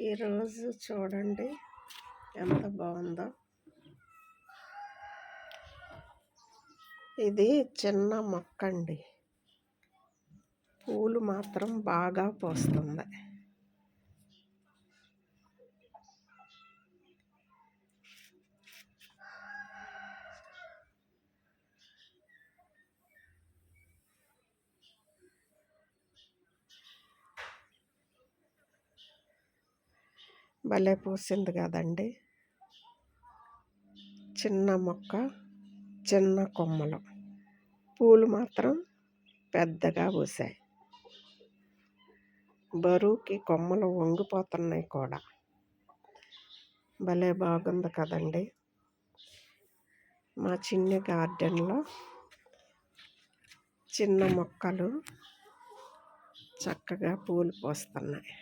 ఈరోజు చూడండి ఎంత బాగుందో. ఇది చిన్న మొక్క అండి, పూలు మాత్రం బాగా పోస్తుంది. భలే పూసింది కదండి. చిన్న మొక్క, చిన్న కొమ్మలు, పూలు మాత్రం పెద్దగా పూసాయి. బరువుకి కొమ్మలు వంగిపోతున్నాయి కూడా. భలే బాగుంది కదండి. మా చిన్న గార్డెన్లో చిన్న మొక్కలు చక్కగా పూలు పోస్తున్నాయి.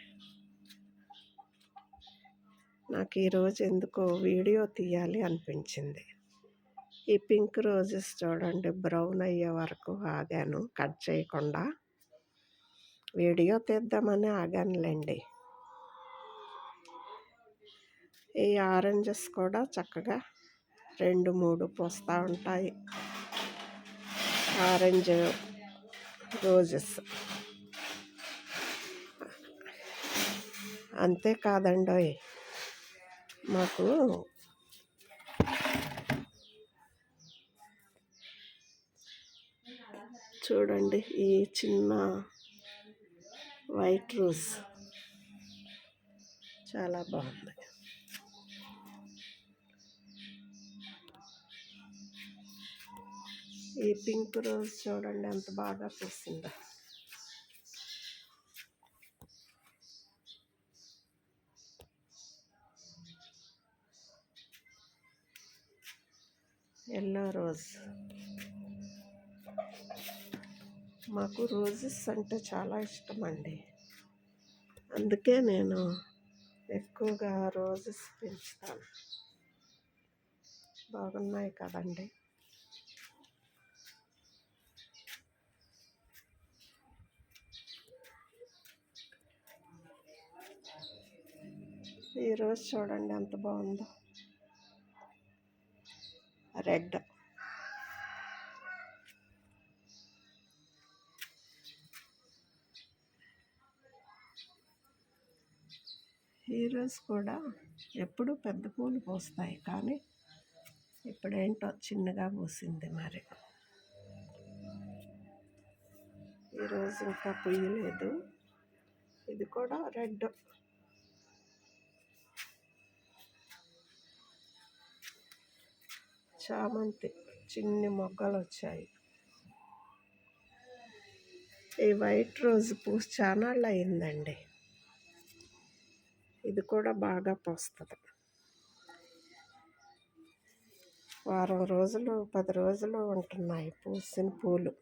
నాకు ఈరోజు ఎందుకో వీడియో తీయాలి అనిపించింది. ఈ పింక్ రోజెస్ చూడండి, బ్రౌన్ అయ్యే వరకు ఆగాను, కట్ చేయకుండా. వీడియో తీద్దామని ఆగానులేండి. ఈ ఆరెంజెస్ కూడా చక్కగా 2-3 పూస్తూ ఉంటాయి. ఆరెంజ్ రోజెస్ అంతేకాదండి, మాకు చూడండి ఈ చిన్న వైట్ రోజ్ చాలా బాగుంది. ఈ పింక్ రోజ్ చూడండి ఎంత బాగా పూసిందో. Yellow rose. మాకు రోజెస్ అంటే చాలా ఇష్టం అండి, అందుకే నేను ఎక్కువగా రోజెస్ పెంచుతాను. బాగున్నాయి కదండి. ఈరోజు చూడండి ఎంత బాగుందో. రెడ్. ఈరోజు కూడా ఎప్పుడు పెద్ద పూలు పూస్తాయి, కానీ ఇప్పుడేంటో చిన్నగా పూసింది. మరి ఈరోజు ఇంకా పూయలేదు. ఇది కూడా రెడ్. చామంతి చిన్ని మొగ్గలు వచ్చాయి. ఈ వైట్ రోజ్ పూసి చానాళ్ళు అయిందండి. ఇది కూడా బాగా పూస్తుంది. వారం రోజులు 10 రోజులు ఉంటున్నాయి పూసిన పూలు.